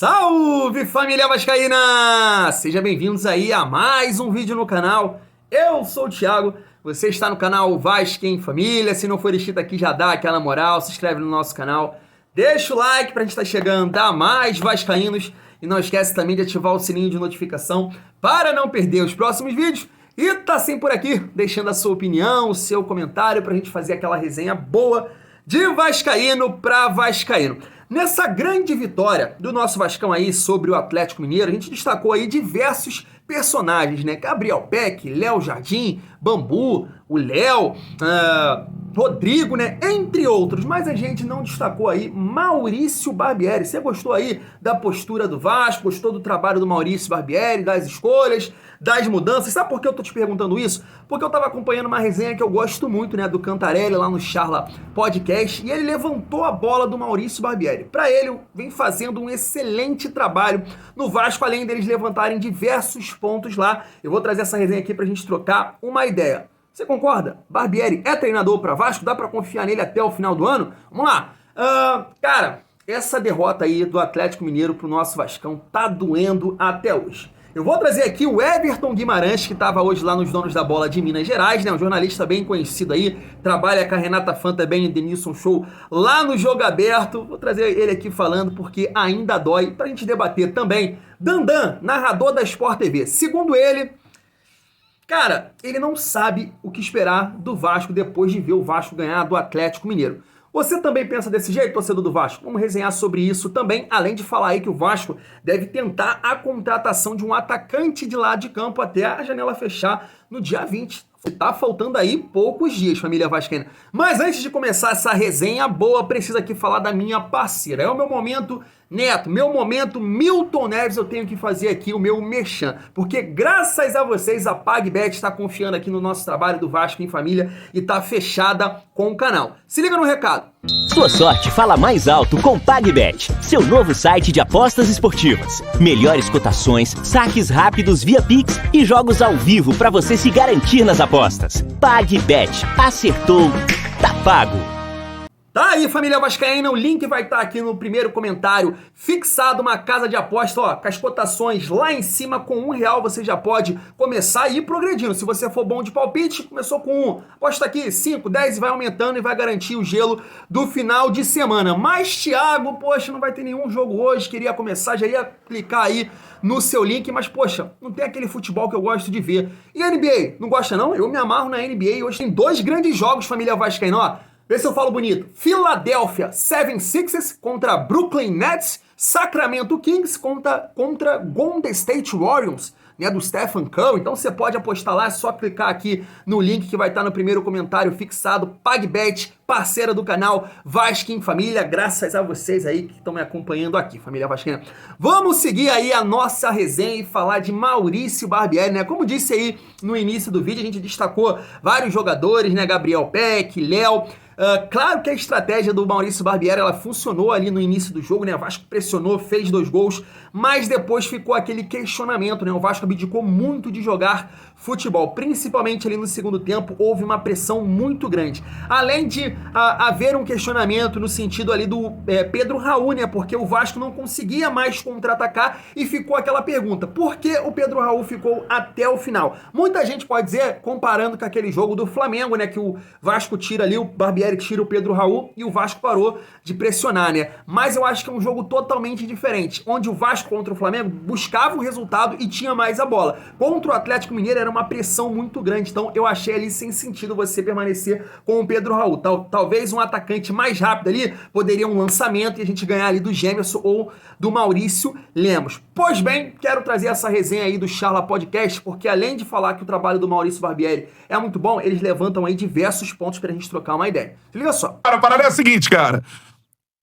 Salve, família vascaína! Sejam bem-vindos aí a mais um vídeo no canal. Eu sou o Thiago, você está no canal Vasco em Família. Se não for inscrito aqui, já dá aquela moral, se inscreve no nosso canal. Deixa o like pra gente estar chegando a mais vascaínos. E não esquece também de ativar o sininho de notificação para não perder os próximos vídeos. E tá sempre por aqui, deixando a sua opinião, o seu comentário pra gente fazer aquela resenha boa de vascaíno pra vascaíno. Nessa grande vitória do nosso Vascão aí sobre o Atlético Mineiro, a gente destacou aí diversos personagens, né? Gabriel Peck, Léo Jardim, Bambu, o Léo, Rodrigo, né? Entre outros. Mas a gente não destacou aí Maurício Barbieri. Você gostou aí da postura do Vasco? Gostou do trabalho do Maurício Barbieri, das escolhas, das mudanças? Sabe por que eu tô te perguntando isso? Porque eu tava acompanhando uma resenha que eu gosto muito, né? Do Cantarelli lá no Charla Podcast. E ele levantou a bola do Maurício Barbieri. Para ele, vem fazendo um excelente trabalho no Vasco, além deles levantarem diversos pontos lá. Eu vou trazer essa resenha aqui pra gente trocar uma ideia. Você concorda? Barbieri é treinador para Vasco? Dá para confiar nele até o final do ano? Vamos lá. Cara, essa derrota aí do Atlético Mineiro pro nosso Vascão tá doendo até hoje. Eu vou trazer aqui o Everton Guimarães, que estava hoje lá nos Donos da Bola de Minas Gerais, né? Um jornalista bem conhecido aí, trabalha com a Renata Fã também no Denilson Show lá no Jogo Aberto. Vou trazer ele aqui falando porque ainda dói, pra gente debater também. Dandan, narrador da Sport TV. Segundo ele, cara, ele não sabe o que esperar do Vasco depois de ver o Vasco ganhar do Atlético Mineiro. Você também pensa desse jeito, torcedor do Vasco? Vamos resenhar sobre isso também, além de falar aí que o Vasco deve tentar a contratação de um atacante de lado de campo até a janela fechar no dia 20. Tá faltando aí poucos dias, família vascaína. Mas antes de começar essa resenha boa, preciso aqui falar da minha parceira. É o meu momento Neto, meu momento Milton Neves, eu tenho que fazer aqui o meu merchan. Porque graças a vocês, a PagBet está confiando aqui no nosso trabalho do Vasco em Família e tá fechada com o canal. Se liga no recado. Sua sorte fala mais alto com PagBet, seu novo site de apostas esportivas. Melhores cotações, saques rápidos via Pix e jogos ao vivo para você se garantir nas apostas. PagBet, acertou, tá pago. Tá aí, família vascaína, o link vai estar aqui no primeiro comentário, fixado uma casa de aposta, ó, com as cotações lá em cima, com R$1 você já pode começar a ir progredindo. Se você for bom de palpite, começou com 1, aposta aqui 5, 10 e vai aumentando e vai garantir o gelo do final de semana. Mas, Thiago, poxa, não vai ter nenhum jogo hoje, queria começar, já ia clicar aí no seu link, mas, poxa, não tem aquele futebol que eu gosto de ver. E a NBA, não gosta não? Eu me amarro na NBA, hoje tem 2 grandes jogos, família vascaína, ó. Vê se eu falo bonito. Philadelphia 76ers contra Brooklyn Nets. Sacramento Kings contra Golden State Warriors, né, do Stephen Curry. Então você pode apostar lá, é só clicar aqui no link que vai estar no primeiro comentário fixado. PagBet, parceira do canal Vasco em Família. Graças a vocês aí que estão me acompanhando aqui, família vascaína. Vamos seguir aí a nossa resenha e falar de Maurício Barbieri, né? Como disse aí no início do vídeo, a gente destacou vários jogadores, né? Gabriel Peck, Léo. Claro que a estratégia do Maurício Barbieri, ela funcionou ali no início do jogo, né? O Vasco pressionou, fez 2 gols, mas depois ficou aquele questionamento, né? O Vasco abdicou muito de jogar futebol, principalmente ali no segundo tempo, houve uma pressão muito grande. Além de haver um questionamento no sentido ali do Pedro Raul, né? Porque o Vasco não conseguia mais contra-atacar e ficou aquela pergunta, por que o Pedro Raul ficou até o final? Muita gente pode dizer, comparando com aquele jogo do Flamengo, né? Que o Vasco tira ali, o Barbieri tira o Pedro Raul e o Vasco parou de pressionar, né? Mas eu acho que é um jogo totalmente diferente, onde o Vasco contra o Flamengo buscava o resultado e tinha mais a bola. Contra o Atlético Mineiro era uma pressão muito grande, então eu achei ali sem sentido você permanecer com o Pedro Raul. Talvez um atacante mais rápido ali poderia um lançamento e a gente ganhar ali do Gemerson ou do Maurício Lemos. Pois bem, quero trazer essa resenha aí do Charla Podcast, porque além de falar que o trabalho do Maurício Barbieri é muito bom, eles levantam aí diversos pontos pra gente trocar uma ideia. Se liga só. Cara, a parada é a seguinte, cara.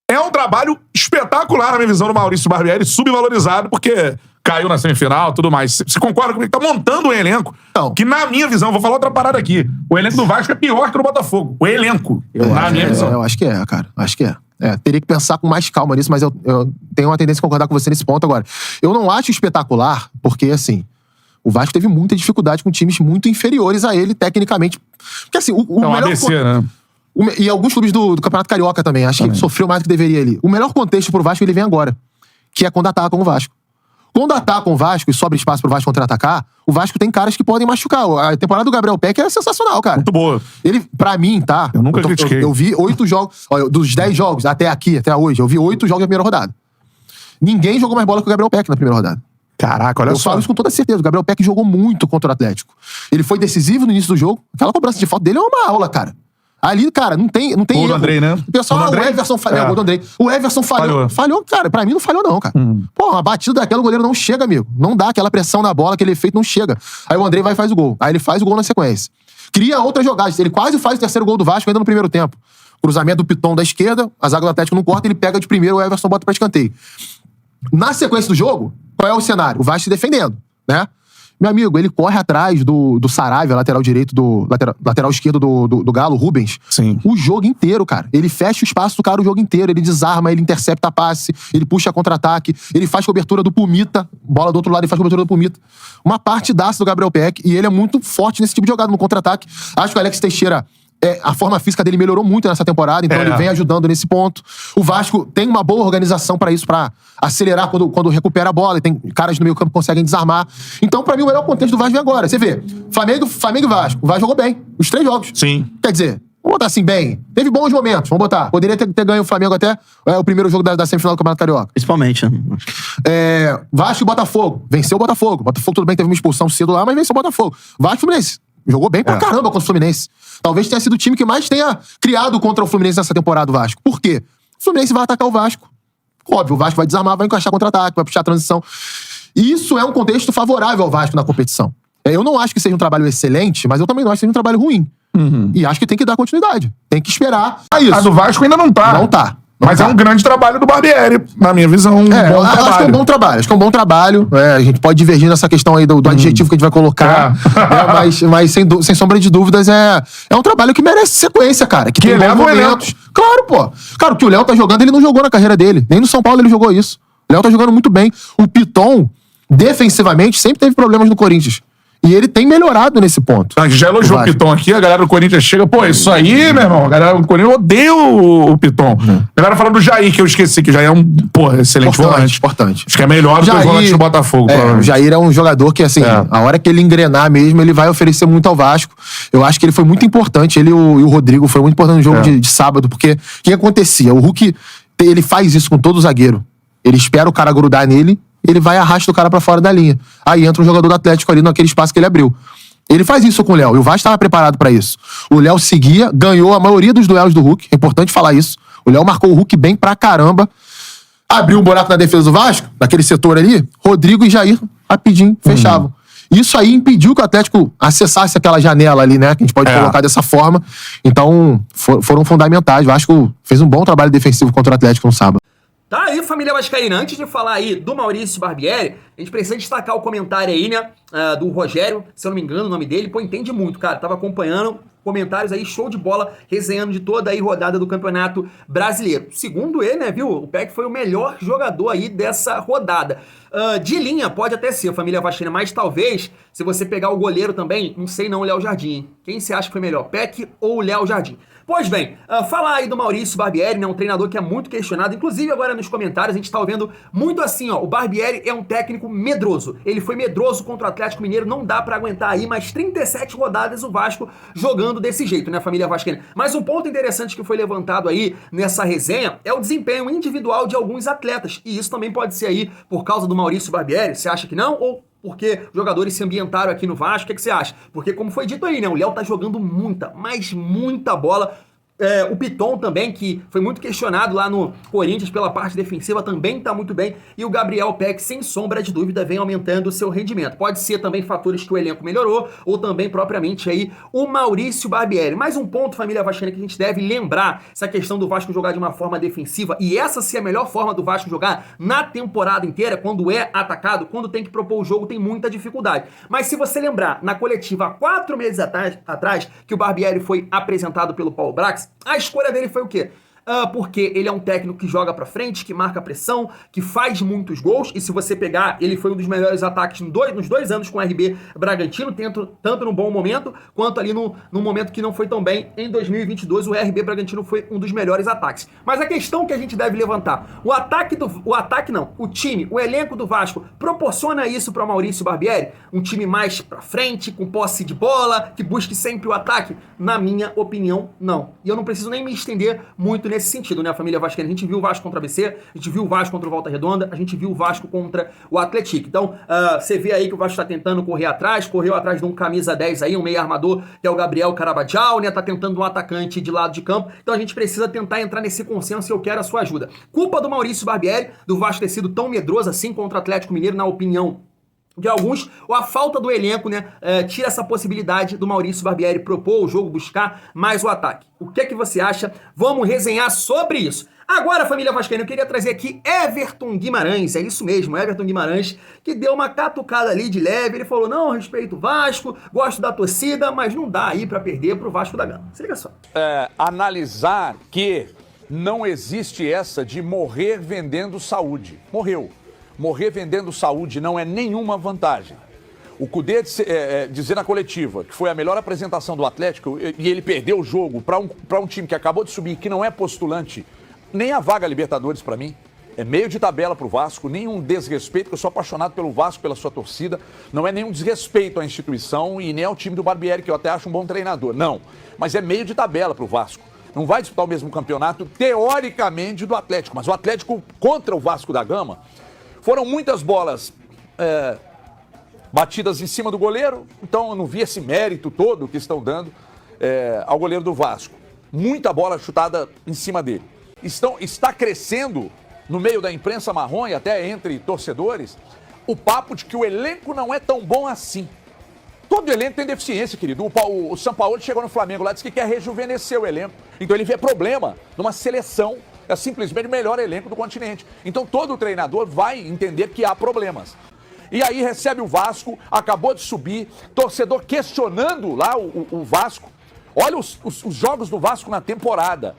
É um trabalho espetacular na minha visão do Maurício Barbieri, subvalorizado, porque caiu na semifinal e tudo mais. Você concorda comigo? Tá montando um elenco que, na minha visão, vou falar outra parada aqui, o elenco do Vasco é pior que o do Botafogo. O elenco, na minha visão. Eu acho que é, cara. Acho que é. Teria que pensar com mais calma nisso, mas eu tenho uma tendência a concordar com você nesse ponto agora. Eu não acho espetacular, porque, assim, o Vasco teve muita dificuldade com times muito inferiores a ele, tecnicamente. Porque, assim, o melhor... ABC, né? E alguns clubes do Campeonato Carioca também. Acho que sofreu mais do que deveria ali. O melhor contexto pro Vasco, ele vem agora. que é quando atacam o Vasco. Quando atacam o Vasco e sobra espaço pro Vasco contra-atacar, o Vasco tem caras que podem machucar. A temporada do Gabriel Peck é sensacional, cara. Muito boa. Ele, pra mim, tá? Eu nunca critiquei. Eu vi 8 jogos, ó, dos 10 jogos até hoje, eu vi 8 jogos na primeira rodada. Ninguém jogou mais bola que o Gabriel Peck na primeira rodada. Caraca, olha Eu só. falo isso com toda certeza. O Gabriel Peck jogou muito contra o Atlético. Ele foi decisivo no início do jogo. Aquela cobrança de falta dele é uma aula, cara. Ali, cara, não tem Gol do erro. Andrei, né? O pessoal, Gol do o Andrei? Everson falhou. É. Gol do Andrei. O Everson falhou. Falhou, cara. Pra mim não falhou, não, cara. Pô, uma batida daquela, o goleiro não chega, amigo. Não dá aquela pressão na bola, aquele efeito não chega. Aí o Andrei vai e faz o gol. Aí ele faz o gol na sequência. Cria outras jogadas. Ele quase faz o terceiro gol do Vasco ainda no primeiro tempo. Cruzamento do Piton da esquerda, a zaga do Atlético não corta, ele pega de primeiro, o Everson bota pra escanteio. Na sequência do jogo, qual é o cenário? O Vasco se defendendo, né? Meu amigo, ele corre atrás do Saravia, lateral direito, lateral esquerdo do Galo, Rubens. Sim. O jogo inteiro, cara. Ele fecha o espaço do cara o jogo inteiro. Ele desarma, ele intercepta passe, ele puxa contra-ataque, ele faz cobertura do Pumita. Bola do outro lado, ele faz cobertura do Pumita. Uma partidaça do Gabriel Peck, e ele é muito forte nesse tipo de jogada, no contra-ataque. Acho que o Alex Teixeira, a forma física dele melhorou muito nessa temporada, então ele vem ajudando nesse ponto. O Vasco tem uma boa organização pra isso, pra acelerar quando recupera a bola, e tem caras no meio campo que conseguem desarmar. Então, pra mim, o melhor contexto do Vasco vem agora. Você vê, Flamengo e Vasco. O Vasco jogou bem, os 3 jogos. Sim. Quer dizer, vamos botar assim, bem. Teve bons momentos, vamos botar. Poderia ter ganho o Flamengo até o primeiro jogo da semifinal do Campeonato Carioca. Principalmente, né? Vasco e Botafogo. Venceu o Botafogo. Botafogo, tudo bem, teve uma expulsão cedo lá, mas venceu o Botafogo. Vasco e Fluminense. Jogou bem pra caramba contra o Fluminense. Talvez tenha sido o time que mais tenha criado contra o Fluminense nessa temporada, o Vasco. Por quê? O Fluminense vai atacar o Vasco. Óbvio, o Vasco vai desarmar, vai encaixar contra-ataque, vai puxar a transição. Isso é um contexto favorável ao Vasco na competição. Eu não acho que seja um trabalho excelente, mas eu também não acho que seja um trabalho ruim. E acho que tem que dar continuidade. Tem que esperar isso. A do Vasco ainda não tá. Não tá. Mas é um grande trabalho do Barbieri, na minha visão. Um bom trabalho. Acho que é um bom trabalho. Acho que é um bom trabalho. A gente pode divergir nessa questão aí do adjetivo que a gente vai colocar. Mas sem sombra de dúvidas, é um trabalho que merece sequência, cara. Que tem bons momentos. Claro, pô. Cara, o que o Léo tá jogando, ele não jogou na carreira dele. Nem no São Paulo ele jogou isso. O Léo tá jogando muito bem. O Piton, defensivamente, sempre teve problemas no Corinthians. E ele tem melhorado nesse ponto. A gente já elogiou o Piton aqui, a galera do Corinthians chega, pô, isso aí, meu irmão, a galera do Corinthians odeia o Piton. A galera falando do Jair, que eu esqueci, que o Jair é um, excelente volante. Importante. Acho que é melhor do que os volantes do Botafogo, o Jair é um jogador que, assim, a hora que ele engrenar mesmo, ele vai oferecer muito ao Vasco. Eu acho que ele foi muito importante, ele e o Rodrigo foram muito importantes no jogo de sábado, porque o que acontecia? O Hulk, ele faz isso com todo zagueiro. Ele espera o cara grudar nele, ele vai e arrasta o cara pra fora da linha. Aí entra um jogador do Atlético ali naquele espaço que ele abriu. Ele faz isso com o Léo, e o Vasco estava preparado pra isso. O Léo seguia, ganhou a maioria dos duelos do Hulk, é importante falar isso. O Léo marcou o Hulk bem pra caramba. Abriu um buraco na defesa do Vasco, naquele setor ali, Rodrigo e Jair, rapidinho, fechavam. Isso aí impediu que o Atlético acessasse aquela janela ali, né? Que a gente pode colocar dessa forma. Então, foram fundamentais. O Vasco fez um bom trabalho defensivo contra o Atlético no sábado. Tá aí, família vascaína. Antes de falar aí do Maurício Barbieri, a gente precisa destacar o comentário aí, né, do Rogério, se eu não me engano o nome dele, pô, entende muito, cara. Tava acompanhando comentários aí, show de bola, resenhando de toda aí rodada do Campeonato Brasileiro. Segundo ele, né, viu, o Peck foi o melhor jogador aí dessa rodada. De linha, pode até ser, família vascaína, mas talvez, se você pegar o goleiro também, não sei não, o Léo Jardim. Quem você acha que foi melhor, Peck ou o Léo Jardim? Pois bem, falar aí do Maurício Barbieri, né, um treinador que é muito questionado, inclusive agora nos comentários a gente tá ouvindo muito assim, ó, o Barbieri é um técnico medroso, ele foi medroso contra o Atlético Mineiro, não dá pra aguentar aí mais 37 rodadas o Vasco jogando desse jeito, né, família vascaína. Mas um ponto interessante que foi levantado aí nessa resenha é o desempenho individual de alguns atletas, e isso também pode ser aí por causa do Maurício Barbieri, você acha que não? Ou porque jogadores se ambientaram aqui no Vasco, o que você acha? Porque como foi dito aí, né, o Léo tá jogando muita, mas muita bola. O Piton também, que foi muito questionado lá no Corinthians pela parte defensiva, também tá muito bem. E o Gabriel Peck, sem sombra de dúvida, vem aumentando o seu rendimento. Pode ser também fatores que o elenco melhorou, ou também propriamente aí o Maurício Barbieri. Mais um ponto, família vascaína, que a gente deve lembrar, essa questão do Vasco jogar de uma forma defensiva, e essa ser a melhor forma do Vasco jogar na temporada inteira, quando é atacado, quando tem que propor o jogo, tem muita dificuldade. Mas se você lembrar, na coletiva há 4 meses atrás, que o Barbieri foi apresentado pelo Paulo Brax, a escolha dele foi o quê? porque ele é um técnico que joga pra frente, que marca pressão, que faz muitos gols, e se você pegar, ele foi um dos melhores ataques nos 2 anos com o RB Bragantino, tanto no bom momento, quanto ali no momento que não foi tão bem. Em 2022, o RB Bragantino foi um dos melhores ataques. Mas a questão que a gente deve levantar, o time, o elenco do Vasco, proporciona isso para Maurício Barbieri? Um time mais pra frente, com posse de bola, que busque sempre o ataque? Na minha opinião, não. E eu não preciso nem me estender muito nesse sentido, né, a família vascaína? A gente viu o Vasco contra o ABC, a gente viu o Vasco contra o Volta Redonda, a gente viu o Vasco contra o Atlético. Então, você vê aí que o Vasco tá tentando correu atrás de um camisa 10 aí, um meio armador, que é o Gabriel Carabajal, né, tá tentando um atacante de lado de campo. Então a gente precisa tentar entrar nesse consenso e eu quero a sua ajuda. Culpa do Maurício Barbieri, do Vasco ter sido tão medroso assim contra o Atlético Mineiro, na opinião de alguns, ou a falta do elenco, né, tira essa possibilidade do Maurício Barbieri propor o jogo, buscar mais o ataque. O que é que você acha? Vamos resenhar sobre isso. Agora, família vascaína, eu queria trazer aqui Everton Guimarães, é isso mesmo, Everton Guimarães, que deu uma catucada ali de leve, ele falou, não, respeito o Vasco, gosto da torcida, mas não dá aí pra perder pro Vasco da Gama. Se liga só. Analisar que não existe essa de morrer vendendo saúde. Morrer vendendo saúde não é nenhuma vantagem. O Cudê dizer na coletiva que foi a melhor apresentação do Atlético e ele perdeu o jogo para um time que acabou de subir, que não é postulante, nem a vaga Libertadores para mim. É meio de tabela pro Vasco, nenhum desrespeito, porque eu sou apaixonado pelo Vasco, pela sua torcida. Não é nenhum desrespeito à instituição e nem ao time do Barbieri, que eu até acho um bom treinador. Não, mas é meio de tabela pro Vasco. Não vai disputar o mesmo campeonato, teoricamente, do Atlético. Mas o Atlético contra o Vasco da Gama, foram muitas bolas batidas em cima do goleiro, então eu não vi esse mérito todo que estão dando ao goleiro do Vasco. Muita bola chutada em cima dele. Está crescendo no meio da imprensa marrom e até entre torcedores o papo de que o elenco não é tão bom assim. Todo elenco tem deficiência, querido. O Sampaoli chegou no Flamengo lá, disse que quer rejuvenescer o elenco. Então ele vê problema numa seleção, é simplesmente o melhor elenco do continente. Então todo treinador vai entender que há problemas. E aí recebe o Vasco, acabou de subir, torcedor questionando lá o Vasco. Olha os jogos do Vasco na temporada.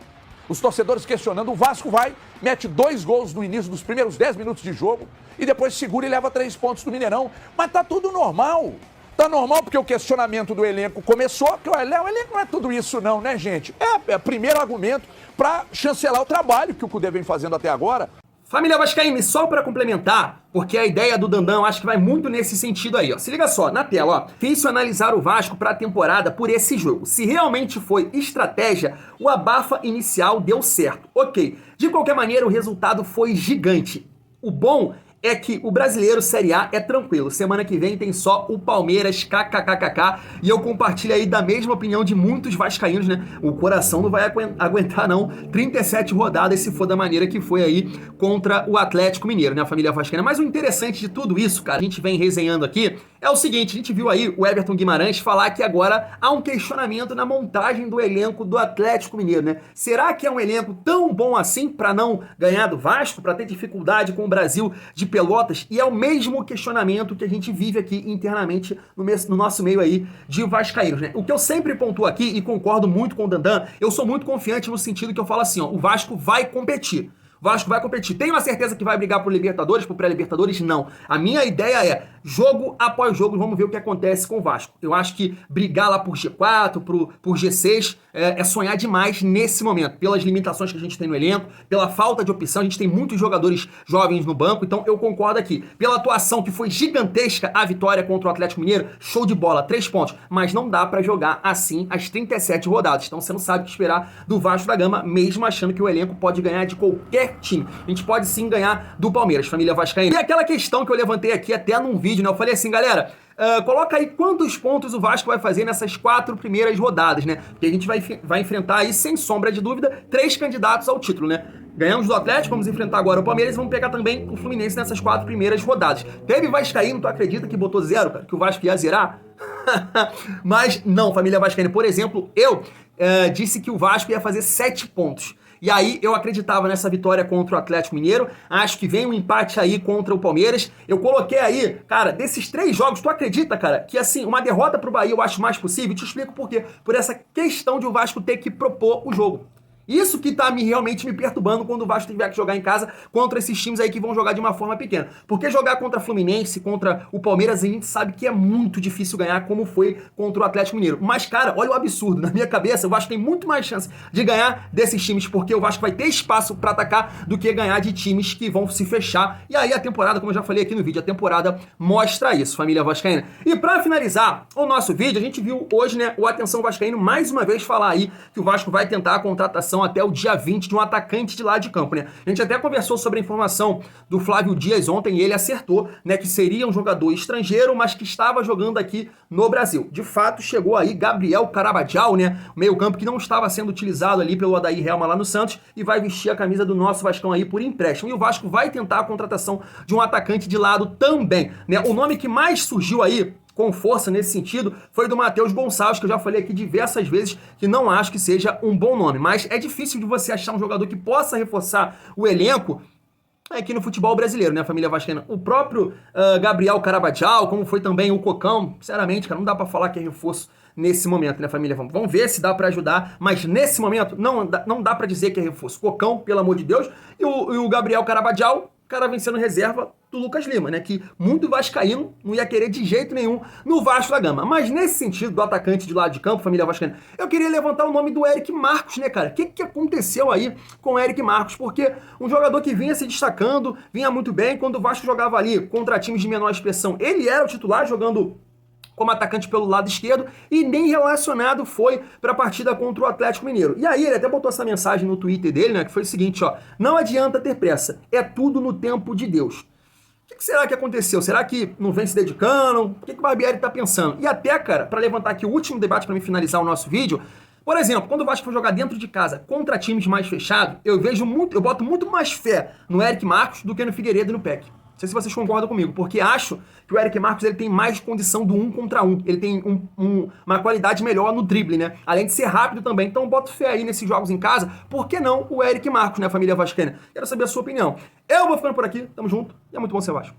Os torcedores questionando, o Vasco vai, mete 2 gols no início dos primeiros 10 minutos de jogo e depois segura e leva 3 pontos do Mineirão. Mas tá tudo normal. Tá normal porque o questionamento do elenco começou, porque o elenco não é tudo isso não, né, gente? É primeiro argumento para chancelar o trabalho que o Cudê vem fazendo até agora. Família vascaína, e só para complementar, porque a ideia do Dandão acho que vai muito nesse sentido aí, ó. Se liga só, na tela, ó. Difícil analisar o Vasco para a temporada por esse jogo. Se realmente foi estratégia, o abafa inicial deu certo. Ok. De qualquer maneira, o resultado foi gigante. O bom é que o Brasileiro Série A é tranquilo. Semana que vem tem só o Palmeiras, kkkk. E eu compartilho aí da mesma opinião de muitos vascaínos, né? O coração não vai aguentar, não. 37 rodadas, se for da maneira que foi aí contra o Atlético Mineiro, né? A família vascaína. Mas o interessante de tudo isso, cara, a gente vem resenhando aqui, é o seguinte, a gente viu aí o Everton Guimarães falar que agora há um questionamento na montagem do elenco do Atlético Mineiro, né? Será que é um elenco tão bom assim para não ganhar do Vasco, para ter dificuldade com o Brasil de Pelotas? E é o mesmo questionamento que a gente vive aqui internamente no nosso meio aí de vascaínos, né? O que eu sempre pontuo aqui, e concordo muito com o Dandan, eu sou muito confiante no sentido que eu falo assim, ó, o Vasco vai competir. Vasco vai competir. Tenho a certeza que vai brigar por Libertadores, por pré-Libertadores? Não. A minha ideia é, jogo após jogo, vamos ver o que acontece com o Vasco. Eu acho que brigar lá por G4, por G6, é sonhar demais nesse momento. Pelas limitações que a gente tem no elenco, pela falta de opção, a gente tem muitos jogadores jovens no banco, então eu concordo aqui. Pela atuação que foi gigantesca, a vitória contra o Atlético Mineiro, show de bola, 3 pontos. Mas não dá pra jogar assim as 37 rodadas. Então você não sabe o que esperar do Vasco da Gama, mesmo achando que o elenco pode ganhar de qualquer time. A gente pode sim ganhar do Palmeiras, família vascaína. E aquela questão que eu levantei aqui até num vídeo, né? Eu falei assim, galera, coloca aí quantos pontos o Vasco vai fazer nessas 4 primeiras rodadas, né? Porque a gente vai enfrentar aí, sem sombra de dúvida, 3 candidatos ao título, né? Ganhamos do Atlético, vamos enfrentar agora o Palmeiras e vamos pegar também o Fluminense nessas 4 primeiras rodadas. Teve vascaíno, tu acredita que botou 0, cara? Que o Vasco ia zerar? Mas não, família vascaína. Por exemplo, eu disse que o Vasco ia fazer 7 pontos. E aí eu acreditava nessa vitória contra o Atlético Mineiro, acho que vem um empate aí contra o Palmeiras. Eu coloquei aí, cara, desses 3 jogos, tu acredita, cara, que assim, uma derrota pro Bahia eu acho mais possível? Te explico por quê. Por essa questão de o Vasco ter que propor o jogo. Isso que tá realmente me perturbando quando o Vasco tiver que jogar em casa contra esses times aí que vão jogar de uma forma pequena. Porque jogar contra Fluminense, contra o Palmeiras, a gente sabe que é muito difícil ganhar, como foi contra o Atlético Mineiro. Mas, cara, olha o absurdo. Na minha cabeça, o Vasco tem muito mais chance de ganhar desses times, porque o Vasco vai ter espaço pra atacar do que ganhar de times que vão se fechar. E aí a temporada, como eu já falei aqui no vídeo, a temporada mostra isso, família vascaína. E pra finalizar o nosso vídeo, a gente viu hoje, né, o Atenção Vascaíno mais uma vez falar aí que o Vasco vai tentar a contratação até o dia 20 de um atacante de lado de campo, né? A gente até conversou sobre a informação do Flávio Dias ontem e ele acertou, né, que seria um jogador estrangeiro, mas que estava jogando aqui no Brasil. De fato, chegou aí Gabriel Carabajal, né, meio campo que não estava sendo utilizado ali pelo Odair Helma lá no Santos e vai vestir a camisa do nosso Vascão aí por empréstimo. E o Vasco vai tentar a contratação de um atacante de lado também, né? O nome que mais surgiu aí com força nesse sentido foi do Matheus Gonçalves, que eu já falei aqui diversas vezes que não acho que seja um bom nome, mas é difícil de você achar um jogador que possa reforçar o elenco aqui no futebol brasileiro, né, família vascaína? O próprio Gabriel Carabajal, como foi também o Cocão, sinceramente, cara, não dá pra falar que é reforço nesse momento, né, família? Vamos ver se dá pra ajudar, mas nesse momento não dá pra dizer que é reforço. Cocão, pelo amor de Deus, e o Gabriel Carabajal, cara vem sendo reserva do Lucas Lima, né? Que muito vascaíno não ia querer de jeito nenhum no Vasco da Gama. Mas nesse sentido do atacante de lado de campo, família vascaína, eu queria levantar o nome do Eric Marcos, né, cara? O que aconteceu aí com o Eric Marcos? Porque um jogador que vinha se destacando, vinha muito bem, quando o Vasco jogava ali contra times de menor expressão, ele era o titular jogando como atacante pelo lado esquerdo e nem relacionado foi para a partida contra o Atlético Mineiro. E aí ele até botou essa mensagem no Twitter dele, né, que foi o seguinte, ó: não adianta ter pressa, é tudo no tempo de Deus. O que será que aconteceu? Será que não vem se dedicando? O que o Barbieri tá pensando? E até, cara, para levantar aqui o último debate para me finalizar o nosso vídeo, por exemplo, quando o Vasco for jogar dentro de casa contra times mais fechados, eu boto muito mais fé no Eric Marcos do que no Figueiredo e no Peck. Não sei se vocês concordam comigo, porque acho que o Eric Marcos ele tem mais condição do 1 contra 1. Ele tem uma qualidade melhor no drible, né? Além de ser rápido também. Então boto fé aí nesses jogos em casa. Por que não o Eric Marcos, né, família vascaína? Quero saber a sua opinião. Eu vou ficando por aqui, tamo junto e é muito bom ser Vasco.